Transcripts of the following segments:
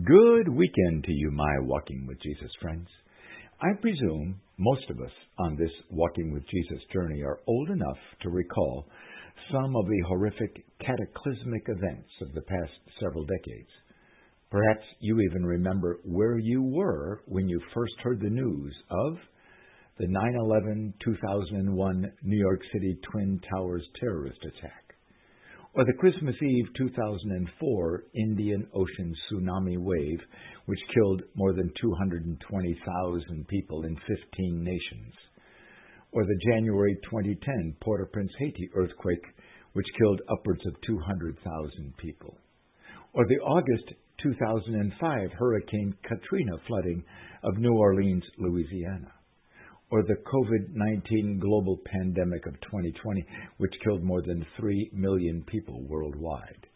Good weekend to you, my Walking with Jesus friends. I presume most of us on this Walking with Jesus journey are old enough to recall some of the horrific cataclysmic events of the past several decades. Perhaps you even remember where you were when you first heard the news of the 9/11/2001 New York City Twin Towers terrorist attack, or the Christmas Eve 2004 Indian Ocean tsunami wave, which killed more than 220,000 people in 15 nations, or the January 2010 Port-au-Prince, Haiti earthquake, which killed upwards of 200,000 people, or the August 2005 Hurricane Katrina flooding of New Orleans, Louisiana, or the COVID-19 global pandemic of 2020, which killed more than 3 million people worldwide.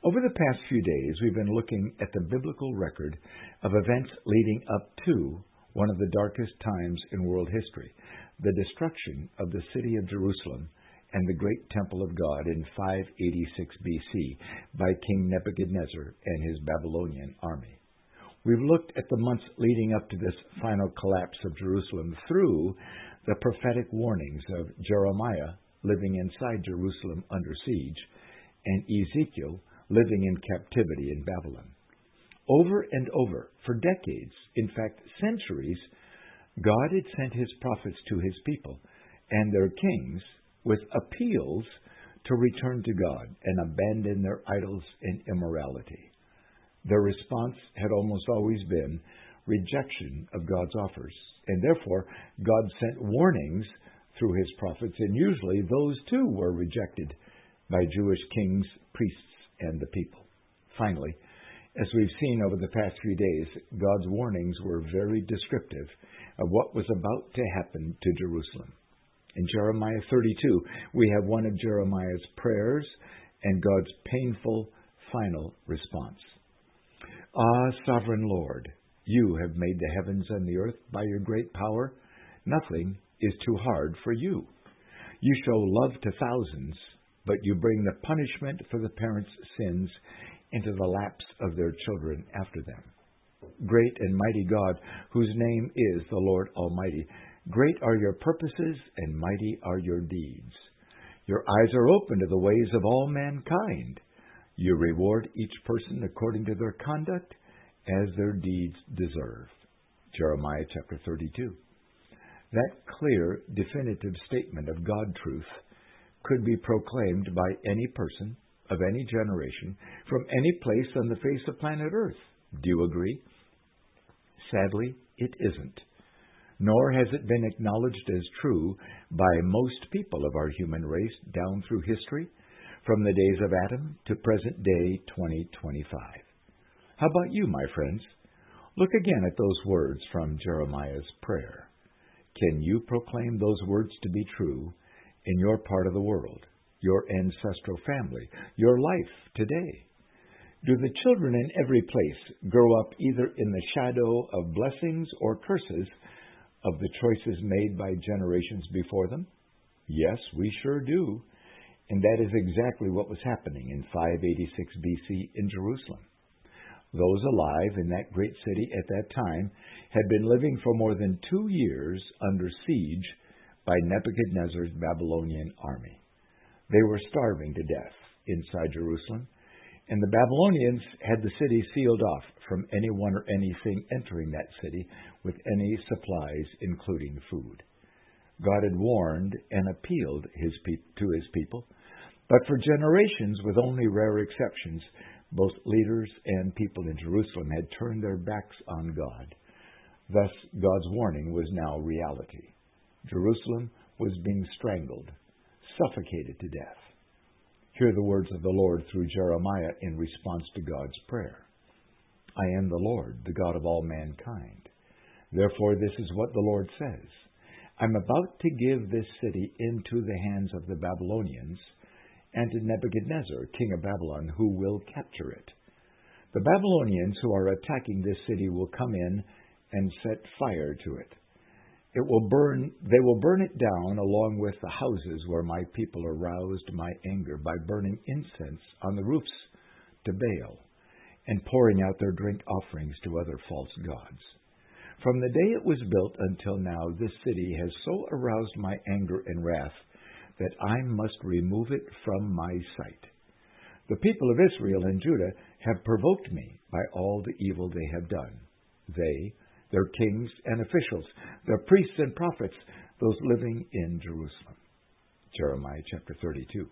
Over the past few days, we've been looking at the biblical record of events leading up to one of the darkest times in world history, the destruction of the city of Jerusalem and the great temple of God in 586 BC by King Nebuchadnezzar and his Babylonian army. We've looked at the months leading up to this final collapse of Jerusalem through the prophetic warnings of Jeremiah living inside Jerusalem under siege and Ezekiel living in captivity in Babylon. Over and over, for decades, in fact centuries, God had sent his prophets to his people and their kings with appeals to return to God and abandon their idols and immorality. Their response had almost always been rejection of God's offers, and therefore God sent warnings through his prophets, and usually those too were rejected by Jewish kings, priests, and the people. Finally, as we've seen over the past few days, God's warnings were very descriptive of what was about to happen to Jerusalem. In Jeremiah 32, we have one of Jeremiah's prayers and God's painful final response. Ah, sovereign Lord, you have made the heavens and the earth by your great power. Nothing is too hard for you. You show love to thousands, but you bring the punishment for the parents' sins into the laps of their children after them. Great and mighty God, whose name is the Lord Almighty, great are your purposes and mighty are your deeds. Your eyes are open to the ways of all mankind. You reward each person according to their conduct as their deeds deserve. Jeremiah chapter 32. That clear, definitive statement of God truth could be proclaimed by any person of any generation from any place on the face of planet Earth. Do you agree? Sadly, it isn't. Nor has it been acknowledged as true by most people of our human race down through history, from the days of Adam to present day 2025. How about you, my friends? Look again at those words from Jeremiah's prayer. Can you proclaim those words to be true in your part of the world, your ancestral family, your life today? Do the children in every place grow up either in the shadow of blessings or curses of the choices made by generations before them? Yes, we sure do. And that is exactly what was happening in 586 BC in Jerusalem. Those alive in that great city at that time had been living for more than 2 years under siege by Nebuchadnezzar's Babylonian army. They were starving to death inside Jerusalem, and the Babylonians had the city sealed off from anyone or anything entering that city with any supplies, including food. God had warned and appealed to his people, but for generations, with only rare exceptions, both leaders and people in Jerusalem had turned their backs on God. Thus, God's warning was now reality. Jerusalem was being strangled, suffocated to death. Hear the words of the Lord through Jeremiah in response to God's prayer. I am the Lord, the God of all mankind. Therefore, this is what the Lord says. I'm about to give this city into the hands of the Babylonians and to Nebuchadnezzar, king of Babylon, who will capture it. The Babylonians who are attacking this city will come in and set fire to it. They will burn it down along with the houses where my people aroused my anger by burning incense on the roofs to Baal and pouring out their drink offerings to other false gods. From the day it was built until now, this city has so aroused my anger and wrath that I must remove it from my sight. The people of Israel and Judah have provoked me by all the evil they have done. They, their kings and officials, their priests and prophets, those living in Jerusalem. Jeremiah chapter 32.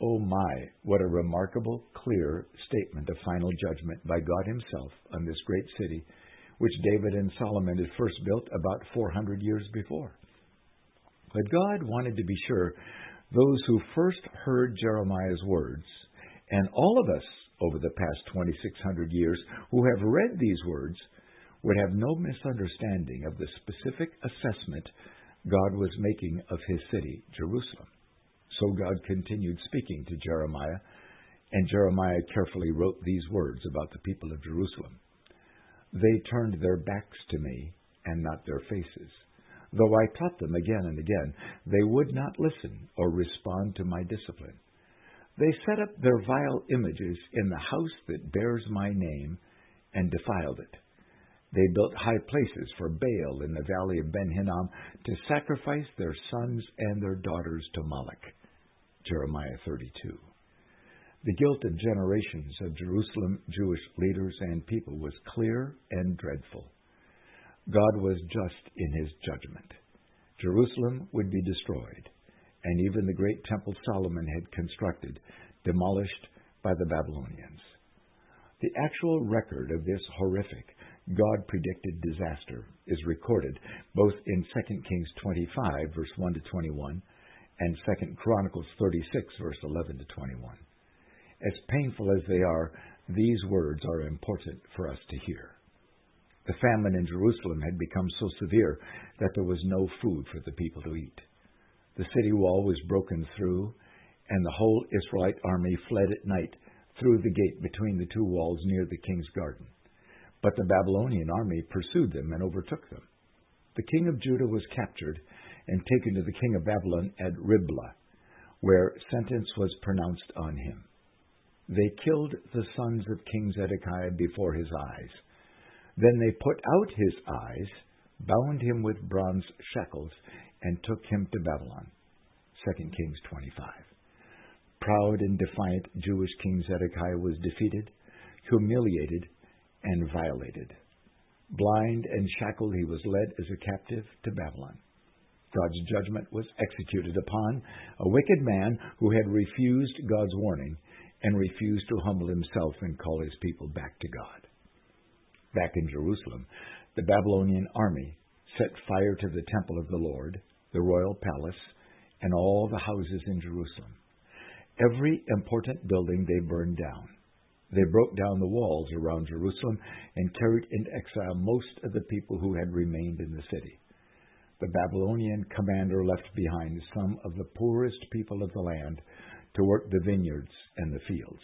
Oh my, what a remarkable, clear statement of final judgment by God Himself on this great city, which David and Solomon had first built about 400 years before. But God wanted to be sure those who first heard Jeremiah's words, and all of us over the past 2,600 years who have read these words, would have no misunderstanding of the specific assessment God was making of His city, Jerusalem. So God continued speaking to Jeremiah, and Jeremiah carefully wrote these words about the people of Jerusalem. They turned their backs to me, and not their faces. Though I taught them again and again, they would not listen or respond to my discipline. They set up their vile images in the house that bears my name, and defiled it. They built high places for Baal in the valley of Ben-Hinnom to sacrifice their sons and their daughters to Moloch. Jeremiah 32. The guilt of generations of Jerusalem Jewish leaders and people was clear and dreadful. God was just in His judgment. Jerusalem would be destroyed, and even the great temple Solomon had constructed, demolished by the Babylonians. The actual record of this horrific, God-predicted disaster is recorded both in 2 Kings 25, verse 1 to 21, and 2 Chronicles 36, verse 11 to 21. As painful as they are, these words are important for us to hear. The famine in Jerusalem had become so severe that there was no food for the people to eat. The city wall was broken through, and the whole Israelite army fled at night through the gate between the two walls near the king's garden. But the Babylonian army pursued them and overtook them. The king of Judah was captured and taken to the king of Babylon at Riblah, where sentence was pronounced on him. They killed the sons of King Zedekiah before his eyes. Then they put out his eyes, bound him with bronze shackles, and took him to Babylon. 2 Kings 25. Proud and defiant Jewish King Zedekiah was defeated, humiliated, and violated. Blind and shackled, he was led as a captive to Babylon. God's judgment was executed upon a wicked man who had refused God's warning and refused to humble himself and call his people back to God. Back in Jerusalem, the Babylonian army set fire to the temple of the Lord, the royal palace, and all the houses in Jerusalem. Every important building they burned down. They broke down the walls around Jerusalem and carried into exile most of the people who had remained in the city. The Babylonian commander left behind some of the poorest people of the land to work the vineyards and the fields.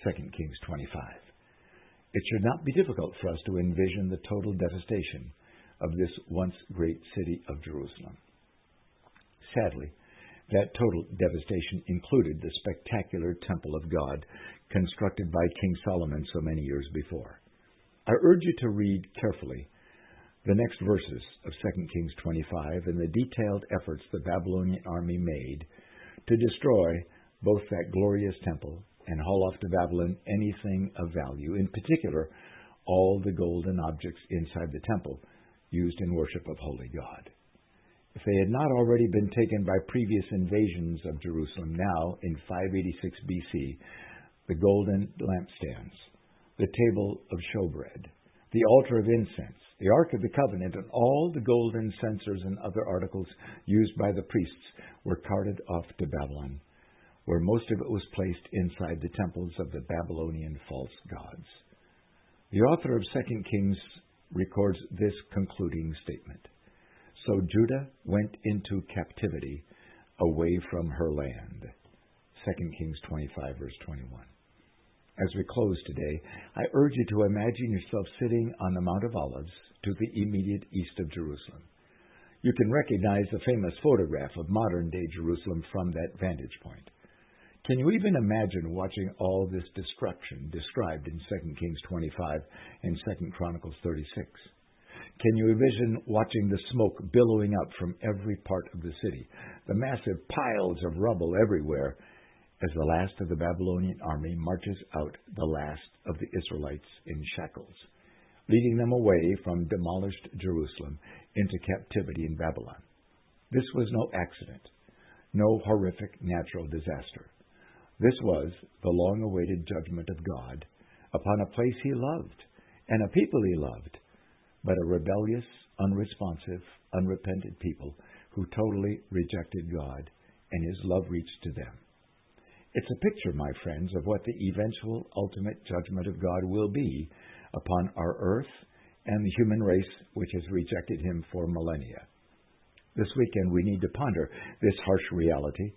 2 Kings 25. It should not be difficult for us to envision the total devastation of this once great city of Jerusalem. Sadly, that total devastation included the spectacular temple of God constructed by King Solomon so many years before. I urge you to read carefully the next verses of 2 Kings 25 and the detailed efforts the Babylonian army made to destroy both that glorious temple and haul off to Babylon anything of value, in particular, all the golden objects inside the temple used in worship of holy God. If they had not already been taken by previous invasions of Jerusalem, now, in 586 BC, the golden lampstands, the table of showbread, the altar of incense, the Ark of the Covenant, and all the golden censers and other articles used by the priests were carted off to Babylon, where most of it was placed inside the temples of the Babylonian false gods. The author of 2 Kings records this concluding statement. So Judah went into captivity away from her land. 2 Kings 25, verse 21. As we close today, I urge you to imagine yourself sitting on the Mount of Olives to the immediate east of Jerusalem. You can recognize the famous photograph of modern-day Jerusalem from that vantage point. Can you even imagine watching all this destruction described in 2 Kings 25 and 2 Chronicles 36? Can you envision watching the smoke billowing up from every part of the city, the massive piles of rubble everywhere, as the last of the Babylonian army marches out the last of the Israelites in shackles, leading them away from demolished Jerusalem into captivity in Babylon? This was no accident, no horrific natural disaster. This was the long-awaited judgment of God upon a place He loved and a people He loved, but a rebellious, unresponsive, unrepentant people who totally rejected God, and His love reached to them. It's a picture, my friends, of what the eventual ultimate judgment of God will be upon our earth and the human race which has rejected Him for millennia. This weekend we need to ponder this harsh reality,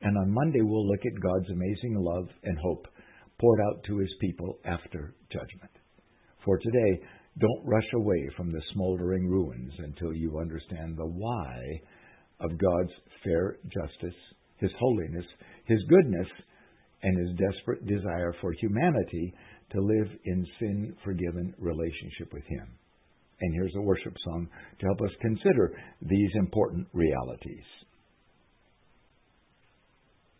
and on Monday we'll look at God's amazing love and hope poured out to His people after judgment. For today, don't rush away from the smoldering ruins until you understand the why of God's fair justice, His holiness, His goodness, and His desperate desire for humanity to live in sin-forgiven relationship with Him. And here's a worship song to help us consider these important realities.